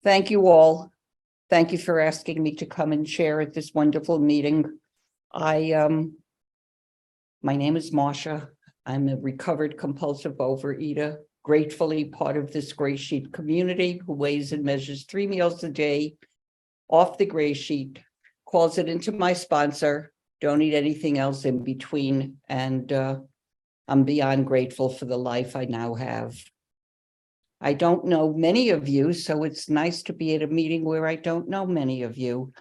Thank you all. Thank you for asking me to come and share at this wonderful meeting. My name is Marsha. I'm a recovered compulsive overeater, gratefully part of this Gray Sheet community who weighs and measures 3 meals a day off the Gray Sheet, calls it into my sponsor, don't eat anything else in between, and I'm beyond grateful for the life I now have. I don't know many of you, so it's nice to be at a meeting where I don't know many of you.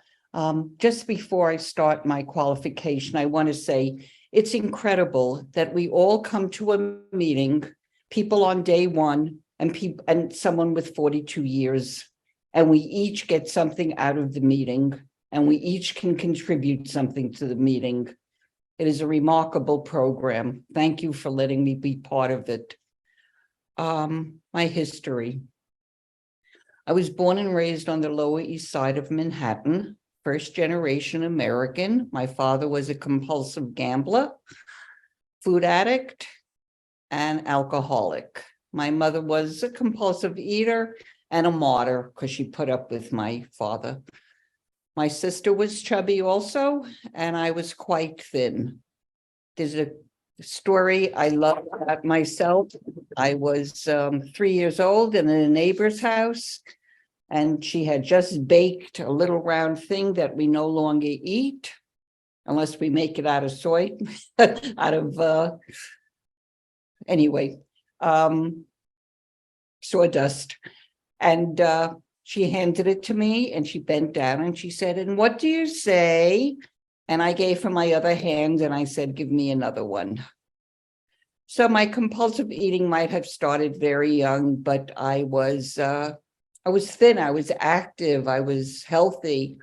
Just before I start my qualification, I want to say it's incredible that we all come to a meeting, people on day one and someone with 42 years, and we each get something out of the meeting, and we each can contribute something to the meeting. It is a remarkable program. Thank you for letting me be part of it. My history. I was born and raised on the Lower East Side of Manhattan, first generation American. My father was a compulsive gambler, food addict, and alcoholic. My mother was a compulsive eater and a martyr because she put up with my father. My sister was chubby also, and I was quite thin. There's a story I love about myself. I was 3 years old in a neighbor's house, and she had just baked a little round thing that we no longer eat unless we make it out of soy, out of, anyway, sawdust. And she handed it to me, and she bent down and she said, "And what do you say?" And I gave her my other hand and I said, "Give me another one." So my compulsive eating might have started very young, but I was thin, I was active, I was healthy.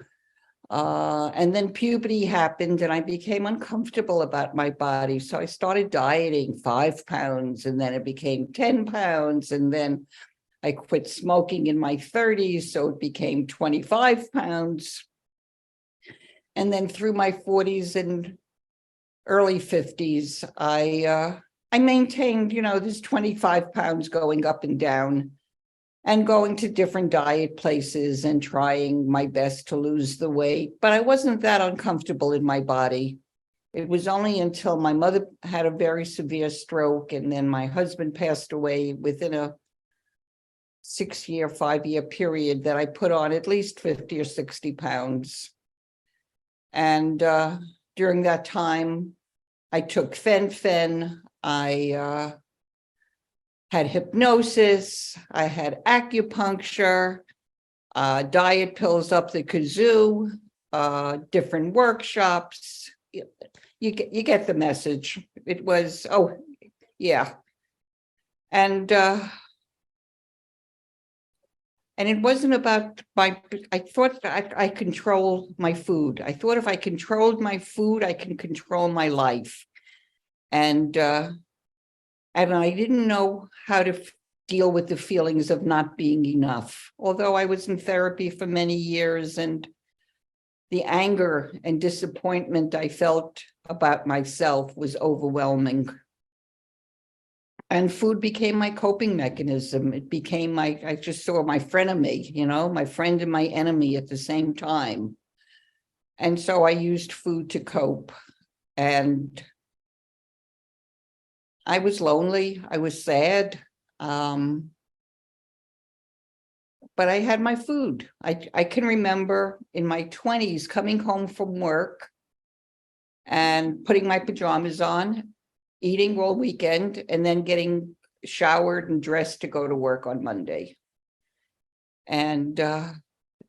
And then puberty happened and I became uncomfortable about my body. So I started dieting 5 pounds, and then it became 10 pounds. And then I quit smoking in my 30s, so it became 25 pounds. And then through my 40s and early 50s, I maintained, this 25 pounds going up and down and going to different diet places and trying my best to lose the weight. But I wasn't that uncomfortable in my body. It was only until my mother had a very severe stroke and then my husband passed away within a 6-year, 5-year period that I put on at least 50 or 60 pounds. And during that time, I took fen-phen, I had hypnosis, I had acupuncture, diet pills up the kazoo, different workshops. You get the message. It was, oh, yeah. And it wasn't about I thought I control my food. I thought if I controlled my food, I can control my life. And I didn't know how to deal with the feelings of not being enough. Although I was in therapy for many years, and the anger and disappointment I felt about myself was overwhelming. And food became my coping mechanism. It became I just saw my frenemy, my friend and my enemy at the same time. And so I used food to cope. And I was lonely. I was sad. But I had my food. I can remember in my 20s coming home from work and putting my pajamas on, eating all weekend, and then getting showered and dressed to go to work on Monday. And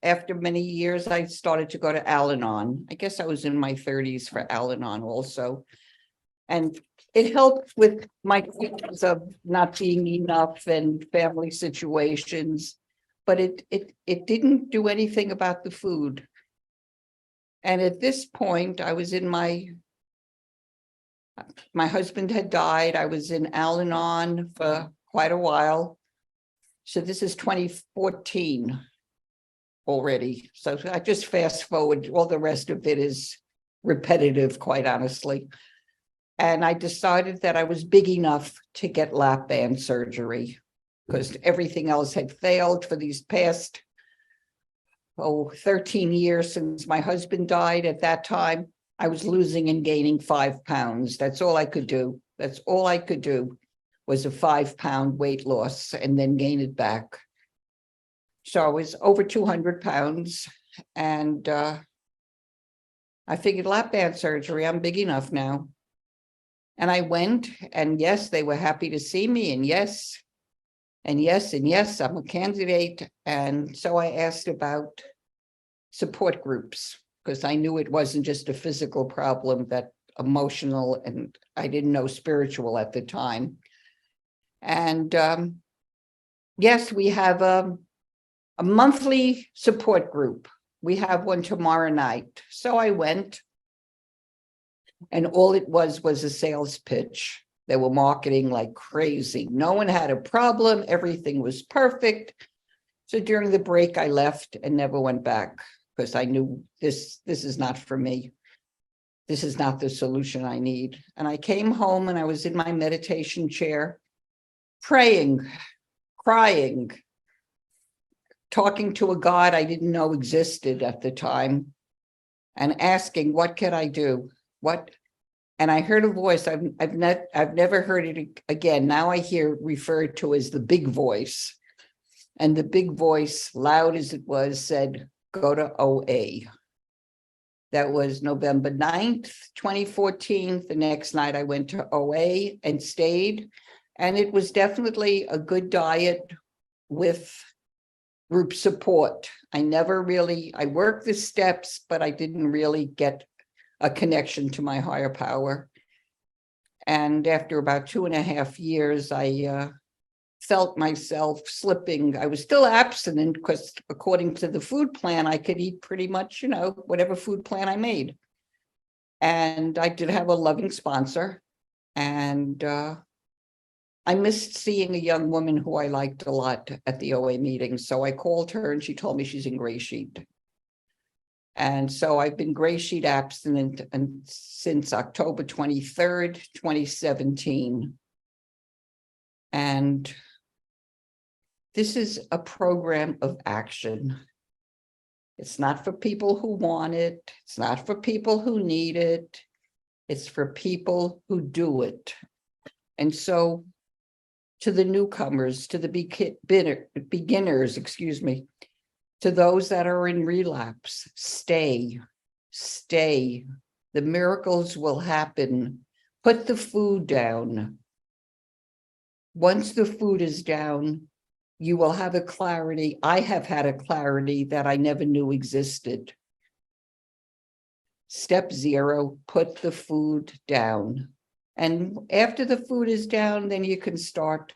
after many years, I started to go to Al-Anon. I guess I was in my 30s for Al-Anon also. And it helped with my feelings of not being enough and family situations, but it didn't do anything about the food. And at this point, I was in my husband had died. I was in Al-Anon for quite a while. So this is 2014 already. So I just fast forward. All the rest of it is repetitive, quite honestly. And I decided that I was big enough to get lap band surgery because everything else had failed for these past 13 years since my husband died. At that time, I was losing and gaining 5 pounds. That's all I could do. That's all I could do was a 5-pound weight loss and then gain it back. So I was over 200 pounds, and I figured lap band surgery, I'm big enough now. And I went, and yes, they were happy to see me, and yes, I'm a candidate. And so I asked about support groups, because I knew it wasn't just a physical problem, that emotional, and I didn't know spiritual at the time. And yes, we have a monthly support group. We have one tomorrow night. So I went, and all it was a sales pitch. They were marketing like crazy. No one had a problem. Everything was perfect. So during the break, I left and never went back, because I knew this is not for me. This is not the solution I need. And I came home, and I was in my meditation chair, praying, crying, talking to a God I didn't know existed at the time, and asking, what can I do? What? And I heard a voice. I've never heard it again. Now I hear referred to as the big voice. And the big voice, loud as it was, said, go to OA. That was November 9th, 2014. The next night I went to OA and stayed. And it was definitely a good diet with group support. I worked the steps, but I didn't really get a connection to my higher power. And after about 2.5 years, I felt myself slipping. I was still abstinent, because according to the food plan, I could eat pretty much, whatever food plan I made. And I did have a loving sponsor. And I missed seeing a young woman who I liked a lot at the OA meeting. So I called her, and she told me she's in Gray Sheet. And so I've been Gray Sheet abstinent since October 23rd, 2017. And this is a program of action. It's not for people who want it. It's not for people who need it. It's for people who do it. And so to the newcomers, to the beginners, to those that are in relapse, stay. The miracles will happen. Put the food down. Once the food is down, you will have a clarity. I have had a clarity that I never knew existed. Step 0, put the food down. And after the food is down, then you can start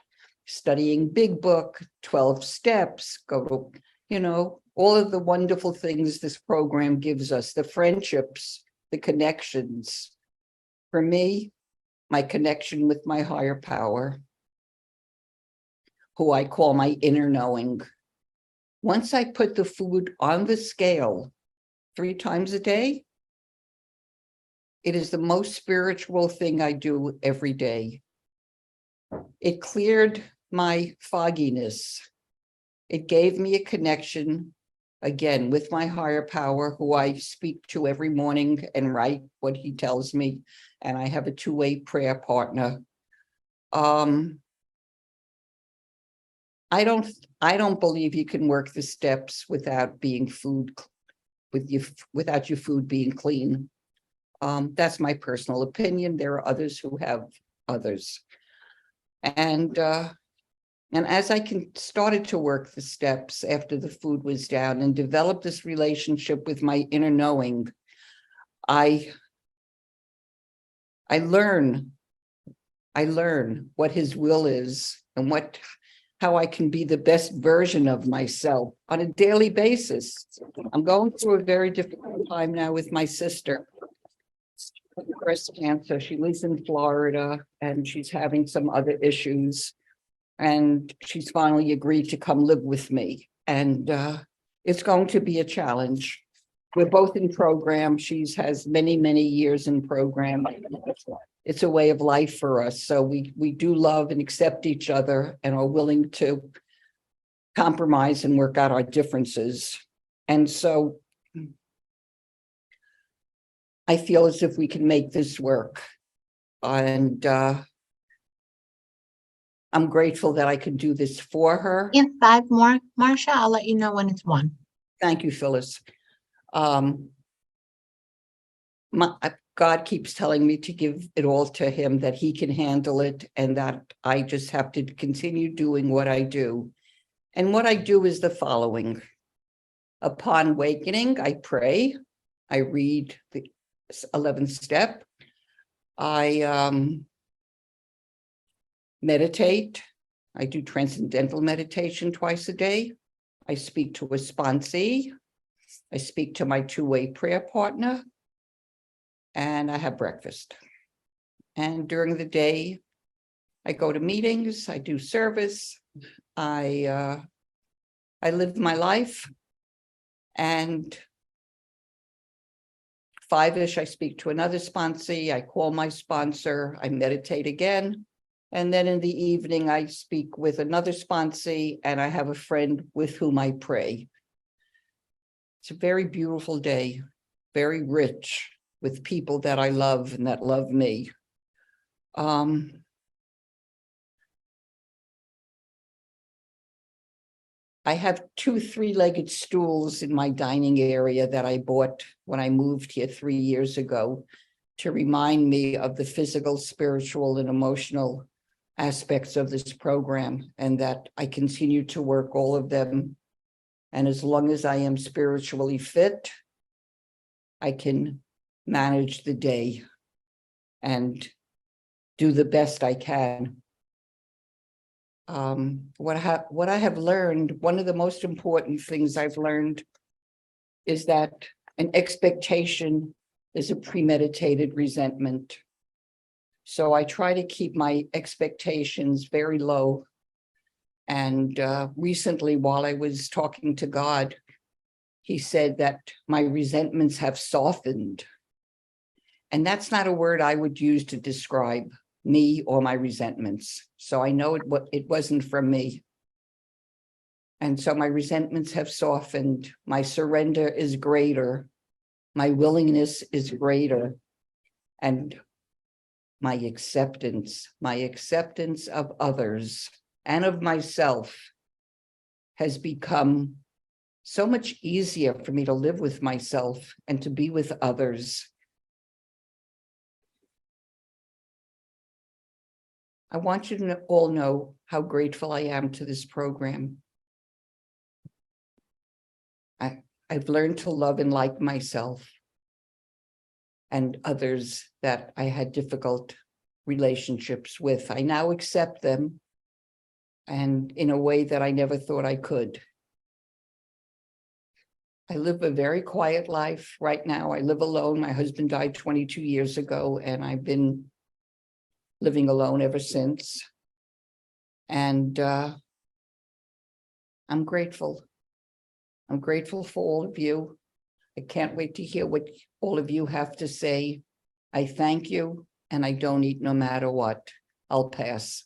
studying Big Book, 12 steps, go to, all of the wonderful things this program gives us, the friendships, the connections. For me, my connection with my higher power, who I call my inner knowing. Once I put the food on the scale 3 times a day, it is the most spiritual thing I do every day. It cleared my fogginess. It gave me a connection, again, with my higher power, who I speak to every morning and write what he tells me. And I have a 2-way prayer partner. I don't believe you can work the steps without being without your food being clean. That's my personal opinion. There are others who have others. And as I started to work the steps after the food was down and develop this relationship with my inner knowing, I learn what his will is and how I can be the best version of myself on a daily basis. I'm going through a very difficult time now with my sister. Breast cancer. She lives in Florida, and she's having some other issues. And she's finally agreed to come live with me. And it's going to be a challenge. We're both in program. She has many, many years in program. It's a way of life for us. So we do love and accept each other and are willing to compromise and work out our differences. And so I feel as if we can make this work. And I'm grateful that I could do this for her. In 5 more, Marsha, I'll let you know when it's 1. Thank you, Phyllis. God keeps telling me to give it all to him, that he can handle it, and that I just have to continue doing what I do. And what I do is the following. Upon awakening, I pray. I read the 11th step. I meditate. I do transcendental meditation twice a day. I speak to a sponsee. I speak to my two-way prayer partner. And I have breakfast. And during the day, I go to meetings, I do service, I live my life. And 5-ish, I speak to another sponsee, I call my sponsor, I meditate again. And then in the evening, I speak with another sponsee, and I have a friend with whom I pray. It's a very beautiful day, very rich, with people that I love and that love me. I have 2 3-legged stools in my dining area that I bought when I moved here 3 years ago to remind me of the physical, spiritual, and emotional aspects of this program, and that I continue to work all of them. And as long as I am spiritually fit, I can manage the day and do the best I can. What I have learned, one of the most important things I've learned is that an expectation is a premeditated resentment. So I try to keep my expectations very low. And recently, while I was talking to God, he said that my resentments have softened. And that's not a word I would use to describe me or my resentments. So I know it wasn't from me. And so my resentments have softened. My surrender is greater. My willingness is greater. And my acceptance of others and of myself has become so much easier for me to live with myself and to be with others. I want you to all know how grateful I am to this program. I've learned to love and like myself and others that I had difficult relationships with. I now accept them, and in a way that I never thought I could. I live a very quiet life right now. I live alone. My husband died 22 years ago, and I've been living alone ever since. And I'm grateful. I'm grateful for all of you. I can't wait to hear what all of you have to say. I thank you, and I don't eat no matter what. I'll pass.